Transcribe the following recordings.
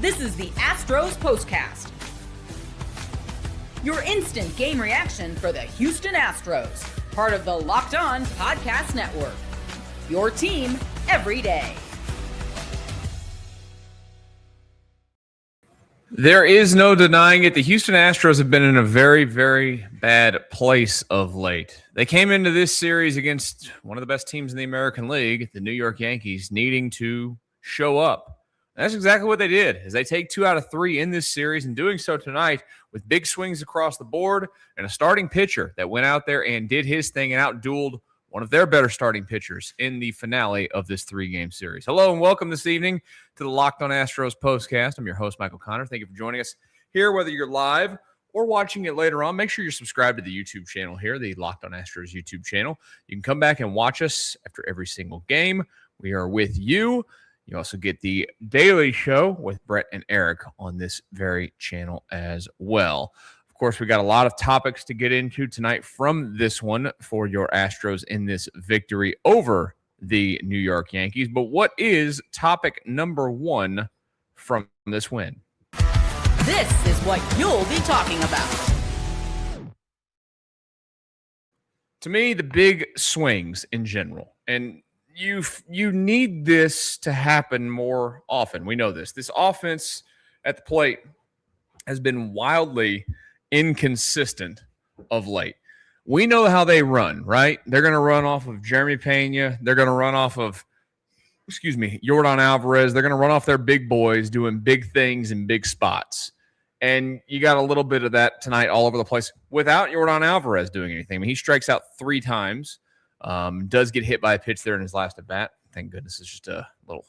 This is the Astros Postcast, your instant game reaction for the Houston Astros, part of the Locked On Podcast Network, your team every day. There is no denying it. The Houston Astros have been in a very, very bad place of late. They came into this series against one of the best teams in the American League, the New York Yankees, needing to show up. And that's exactly what they did, as they take 2 out of 3 in this series, and doing so tonight with big swings across the board and a starting pitcher that went out there and did his thing and outdueled one of their better starting pitchers in the finale of this 3-game series. Hello and welcome this evening to the Locked On Astros Postcast. I'm your host, Michael Connor. Thank you for joining us here, whether you're live or watching it later on. Make sure you're subscribed to the YouTube channel here, the Locked On Astros YouTube channel. You can come back and watch us after every single game. We are with you. You also get the daily show with Brett and Eric on this very channel as well. Of course, we got a lot of topics to get into tonight from this one for your Astros in this victory over the New York Yankees. But what is topic number 1 from this win? This is what you'll be talking about. To me, the big swings in general, and you need this to happen more often. We know this. This offense at the plate has been wildly inconsistent of late. We know how they run, right? They're going to run off of Jeremy Pena. They're going to run off of, Yordan Alvarez. They're going to run off their big boys doing big things in big spots. And you got a little bit of that tonight all over the place without Yordan Alvarez doing anything. I mean, he strikes out 3 times. Does get hit by a pitch there in his last at bat. Thank goodness it's just a little,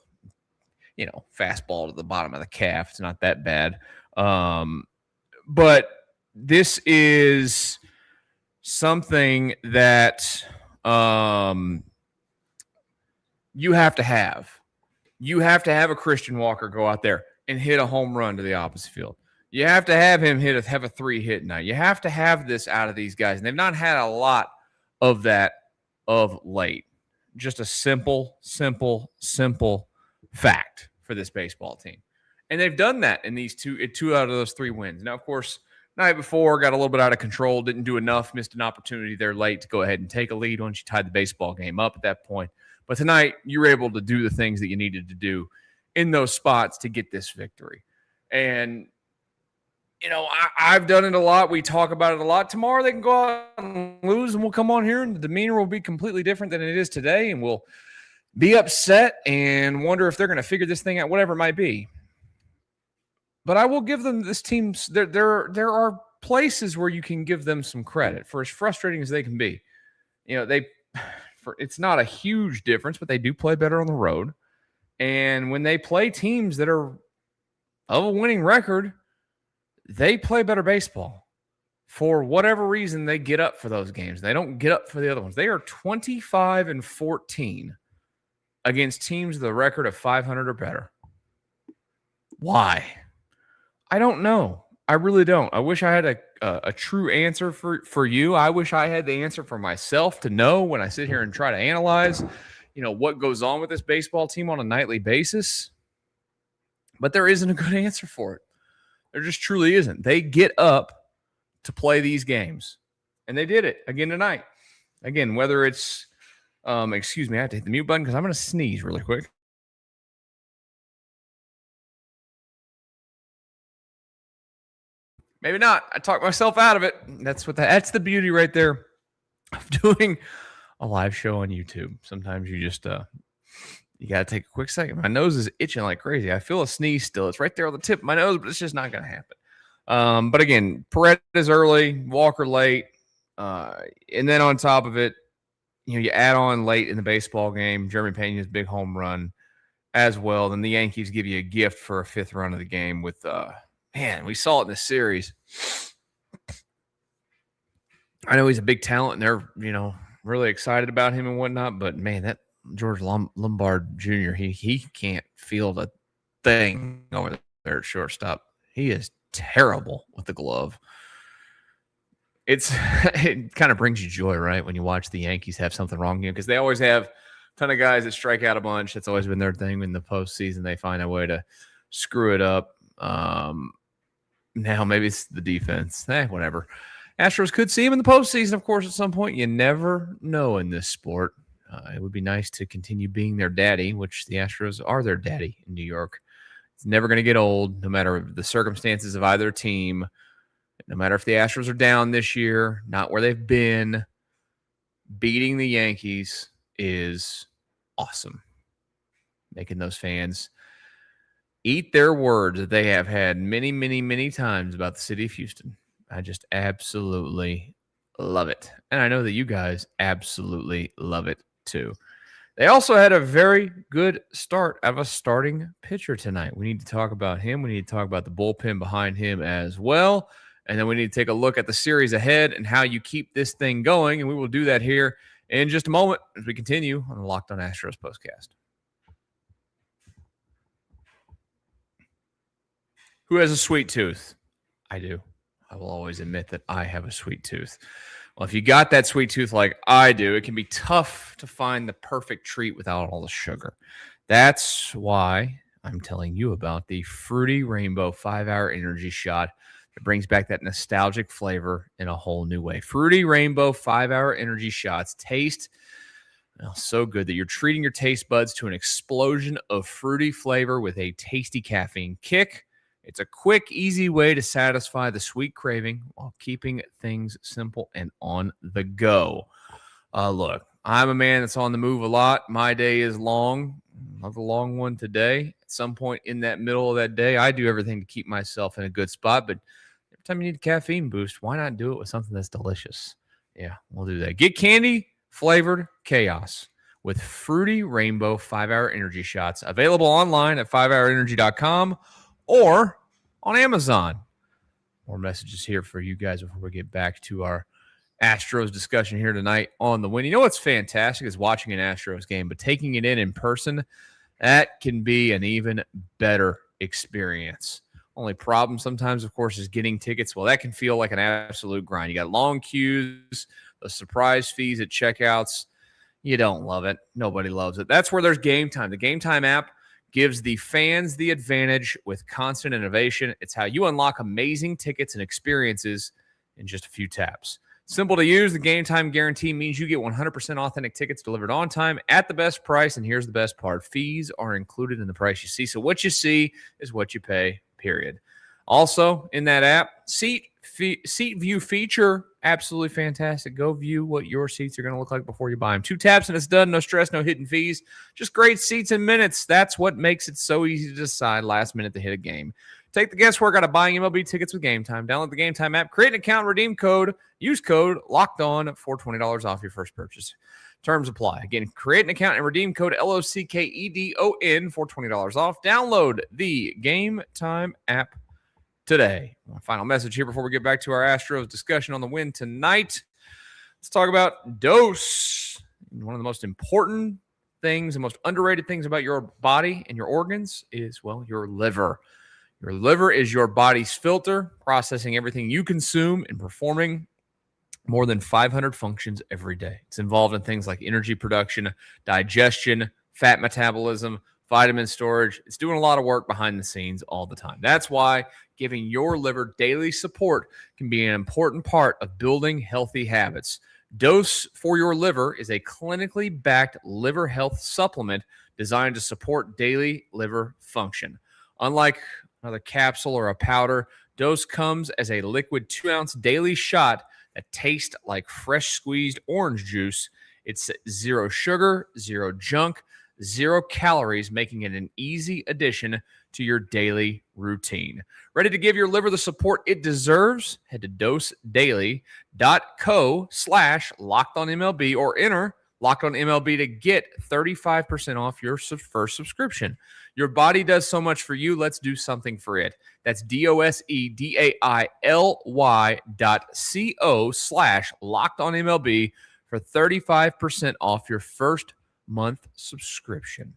fastball to the bottom of the calf. It's not that bad. But this is something that you have to have. You have to have a Christian Walker go out there and hit a home run to the opposite field. You have to have him have a 3-hit night. You have to have this out of these guys. And they've not had a lot of that of late. Just a simple fact for this baseball team. And they've done that in these two out of those 3 wins. Now, of course, night before got a little bit out of control, didn't do enough, missed an opportunity there late to go ahead and take a lead once you tied the baseball game up at that point. But tonight, you were able to do the things that you needed to do in those spots to get this victory. And I've done it a lot. We talk about it a lot. Tomorrow they can go out and lose, and we'll come on here, and the demeanor will be completely different than it is today, and we'll be upset and wonder if they're going to figure this thing out, whatever it might be. But I will give them this team. There are places where you can give them some credit for as frustrating as they can be. It's not a huge difference, but they do play better on the road. And when they play teams that are of a winning record, they play better baseball. For whatever reason, they get up for those games. They don't get up for the other ones. They are 25-14 against teams with a record of 500 or better. Why? I don't know. I really don't. I wish I had a true answer for you. I wish I had the answer for myself to know when I sit here and try to analyze, what goes on with this baseball team on a nightly basis. But there isn't a good answer for it. There just truly isn't. They get up to play these games, and they did it again tonight. Again, whether it's, I have to hit the mute button because I'm going to sneeze really quick. Maybe not. I talked myself out of it. That's the beauty right there of doing a live show on YouTube. Sometimes you just you got to take a quick second. My nose is itching like crazy. I feel a sneeze still. It's right there on the tip of my nose, but it's just not going to happen. But again, Paredes early, Walker late. And then on top of it, you add on late in the baseball game, Jeremy Pena's big home run as well. Then the Yankees give you a gift for a 5th run of the game with, we saw it in this series. I know he's a big talent, and they're, really excited about him and whatnot, but man, that George Lombard Jr., he can't field a thing over there at shortstop. He is terrible with the glove. It kind of brings you joy, right, when you watch the Yankees have something wrong here, because they always have a ton of guys that strike out a bunch. That's always been their thing in the postseason. They find a way to screw it up. Now maybe it's the defense. Whatever. Astros could see him in the postseason, of course, at some point. You never know in this sport. It would be nice to continue being their daddy, which the Astros are their daddy in New York. It's never going to get old, no matter the circumstances of either team. No matter if the Astros are down this year, not where they've been, beating the Yankees is awesome. Making those fans eat their words that they have had many, many, many times about the city of Houston. I just absolutely love it. And I know that you guys absolutely love it too. They also had a very good start of a starting pitcher tonight. We need to talk about him. We need to talk about the bullpen behind him as well. And then we need to take a look at the series ahead and how you keep this thing going. And we will do that here in just a moment as we continue on the Locked On Astros Postcast. Who has a sweet tooth? I do. I will always admit that I have a sweet tooth. Well, if you got that sweet tooth like I do, it can be tough to find the perfect treat without all the sugar. That's why I'm telling you about the Fruity Rainbow 5-Hour Energy Shot that brings back that nostalgic flavor in a whole new way. Fruity Rainbow 5-Hour Energy Shots taste so good that you're treating your taste buds to an explosion of fruity flavor with a tasty caffeine kick. It's a quick, easy way to satisfy the sweet craving while keeping things simple and on the go. Look, I'm a man that's on the move a lot. My day is long. Not the long one today. At some point in that middle of that day, I do everything to keep myself in a good spot. But every time you need a caffeine boost, why not do it with something that's delicious? Yeah, we'll do that. Get candy-flavored chaos with Fruity Rainbow 5-Hour Energy Shots. Available online at 5hourenergy.com. or on Amazon. More messages here for you guys before we get back to our Astros discussion here tonight on the win. You know what's fantastic is watching an Astros game, but taking it in person, that can be an even better experience. Only problem sometimes, of course, is getting tickets. Well, that can feel like an absolute grind. You got long queues, the surprise fees at checkouts. You don't love it. Nobody loves it. That's where there's Gametime. The Gametime app gives the fans the advantage with constant innovation. It's how you unlock amazing tickets and experiences in just a few taps. Simple to use, the Gametime guarantee means you get 100% authentic tickets delivered on time at the best price. And here's the best part. Fees are included in the price you see. So what you see is what you pay, period. Also, in that app, seat view feature, absolutely fantastic. Go view what your seats are going to look like before you buy them. 2 taps and it's done. No stress, no hidden fees. Just great seats in minutes. That's what makes it so easy to decide last minute to hit a game. Take the guesswork out of buying MLB tickets with Gametime. Download the Gametime app, create an account, redeem code, use code LOCKEDON for $20 off your first purchase. Terms apply. Again, create an account and redeem code LOCKEDON for $20 off. Download the Gametime app today. One final message here before we get back to our Astros discussion on the win tonight. Let's talk about dose. One of the most important things, the most underrated things about your body and your organs is, well, your liver. Your liver is your body's filter, processing everything you consume and performing more than 500 functions every day. It's involved in things like energy production, digestion, fat metabolism, vitamin storage. It's doing a lot of work behind the scenes all the time. That's why giving your liver daily support can be an important part of building healthy habits. Dose for Your Liver is a clinically backed liver health supplement designed to support daily liver function. Unlike another capsule or a powder, Dose comes as a liquid 2-ounce daily shot that tastes like fresh squeezed orange juice. It's 0 sugar, 0 junk, 0 calories, making it an easy addition to your daily routine. Ready to give your liver the support it deserves? Head to dosedaily.co/LockedOnMLB or enter LockedOnMLB to get 35% off your first subscription. Your body does so much for you. Let's do something for it. That's dosedaily.co/LockedOnMLB for 35% off your first month subscription.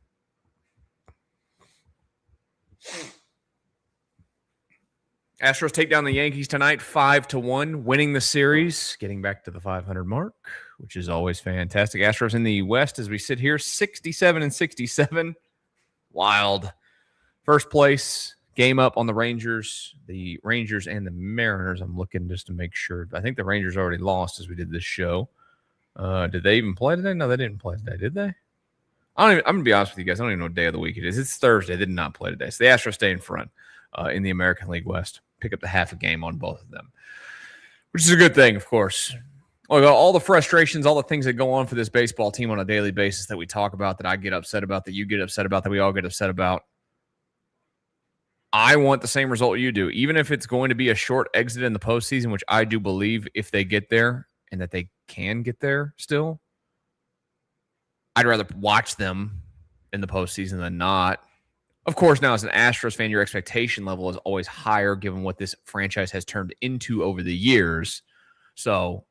Astros take down the Yankees tonight 5-1, winning the series, getting back to the 500 mark, which is always fantastic. Astros in the West as we sit here, 67-67. Wild. First place, game up on the Rangers and the Mariners. I'm looking just to make sure. I think the Rangers already lost as we did this show. Did they even play today? No, they didn't play today, did they? I'm going to be honest with you guys. I don't even know what day of the week it is. It's Thursday. They did not play today. So the Astros stay in front in the American League West. Pick up the half a game on both of them, which is a good thing, of course. Look, all the frustrations, all the things that go on for this baseball team on a daily basis that we talk about, that I get upset about, that you get upset about, that we all get upset about. I want the same result you do, even if it's going to be a short exit in the postseason, which I do believe if they get there and that they can get there still. I'd rather watch them in the postseason than not. Of course, now as an Astros fan, your expectation level is always higher given what this franchise has turned into over the years. So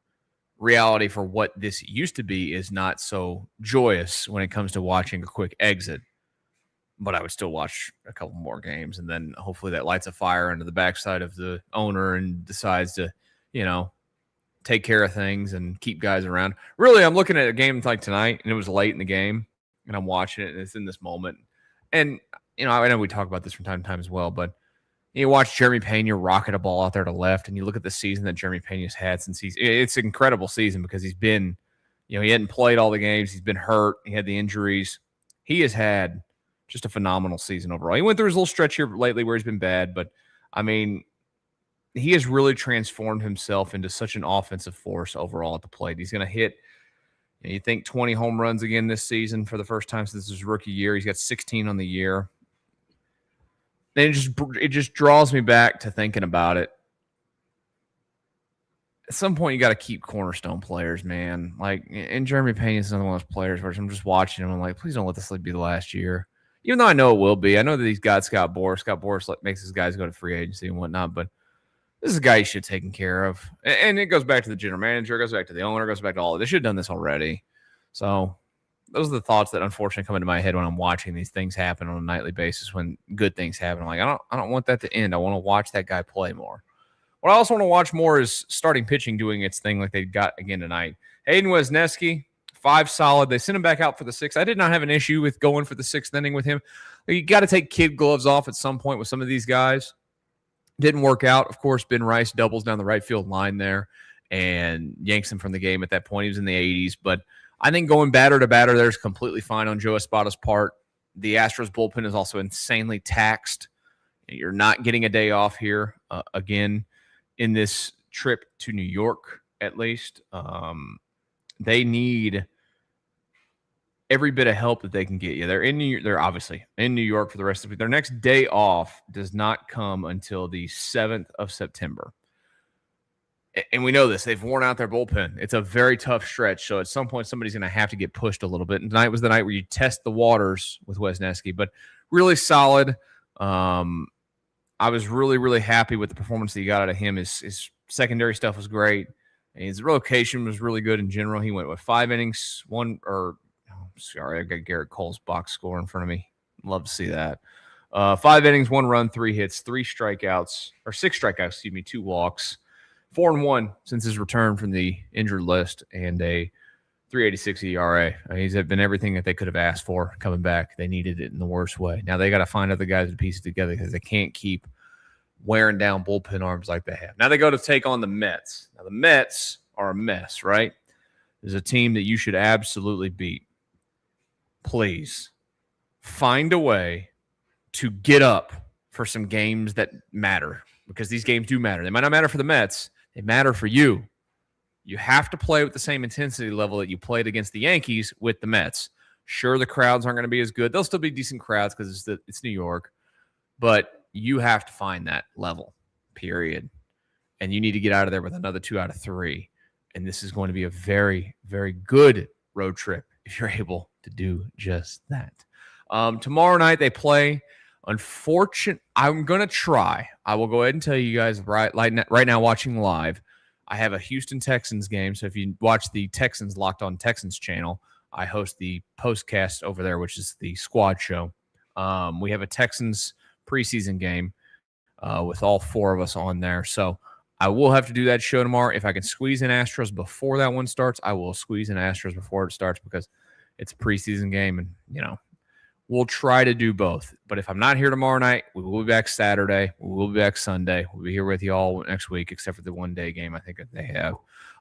reality for what this used to be is not so joyous when it comes to watching a quick exit. But I would still watch a couple more games, and then hopefully that lights a fire under the backside of the owner and decides to, take care of things and keep guys around. Really, I'm looking at a game like tonight, and it was late in the game, and I'm watching it, and it's in this moment. And, I know we talk about this from time to time as well, but you watch Jeremy Pena rocket a ball out there to left, and you look at the season that Jeremy Pena's had since it's an incredible season because he's been, he hadn't played all the games. He's been hurt. He had the injuries. He has had just a phenomenal season overall. He went through his little stretch here lately where he's been bad, but, he has really transformed himself into such an offensive force overall at the plate. He's going to hit, you think 20 home runs again this season for the first time since his rookie year. He's got 16 on the year. And it just draws me back to thinking about it. At some point, you got to keep cornerstone players, man. And Jeremy Pena is another one of those players where I'm just watching him. I'm like, please don't let this be the last year. Even though I know it will be. I know that he's got Scott Boras. Scott Boras makes his guys go to free agency and whatnot, but this is a guy you should take care of. And it goes back to the general manager, it goes back to the owner, it goes back to all of it. They should have done this already. So those are the thoughts that unfortunately come into my head when I'm watching these things happen on a nightly basis when good things happen. I'm like, I don't want that to end. I want to watch that guy play more. What I also want to watch more is starting pitching doing its thing like they got again tonight. Hayden Wesneski, 5 solid. They sent him back out for the 6th. I did not have an issue with going for the 6th inning with him. You got to take kid gloves off at some point with some of these guys. Didn't work out. Of course, Ben Rice doubles down the right field line there and yanks him from the game at that point. He was in the 80s. But I think going batter to batter there is completely fine on Joe Espada's part. The Astros bullpen is also insanely taxed. You're not getting a day off here again in this trip to New York, at least. They need every bit of help that they can get you. They're obviously in New York for the rest of it. Their next day off does not come until the 7th of September. And we know this. They've worn out their bullpen. It's a very tough stretch. So at some point, somebody's going to have to get pushed a little bit. And tonight was the night where you test the waters with Wesneski. But really solid. I was really, really happy with the performance that he got out of him. His secondary stuff was great. And his rotation was really good in general. He went with 5 innings, Sorry, I got Garrett Cole's box score in front of me. Love to see that. 5 innings, 1 run, 3 hits, 6 strikeouts, 2 walks, 4-1 since his return from the injured list, and a 3.86 ERA. He's been everything that they could have asked for coming back. They needed it in the worst way. Now they got to find other guys to piece it together because they can't keep wearing down bullpen arms like they have. Now they go to take on the Mets. Now the Mets are a mess, right? There's a team that you should absolutely beat. Please find a way to get up for some games that matter, because these games do matter. They might not matter for the Mets. They matter for you. You have to play with the same intensity level that you played against the Yankees with the Mets. Sure, the crowds aren't going to be as good. They'll still be decent crowds because it's New York. But you have to find that level, period. And you need to get out of there with another 2 out of 3. And this is going to be a very, very good road trip if you're able to do just that. Tomorrow night they play. I'm going to try. I will go ahead and tell you guys right now watching live, I have a Houston Texans game. So if you watch the Texans Locked On Texans channel, I host the postcast over there, which is the squad show. We have a Texans preseason game with all 4 of us on there. So I will have to do that show tomorrow. If I can squeeze in Astros before that one starts, I will squeeze in Astros before it starts because it's a preseason game. And, We'll try to do both. But if I'm not here tomorrow night, we will be back Saturday. We will be back Sunday. We'll be here with you all next week, except for the one-day game I think that they have.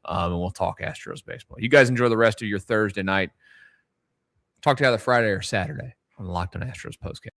And we'll talk Astros baseball. You guys enjoy the rest of your Thursday night. Talk to you either Friday or Saturday on the Locked On Astros Postcast.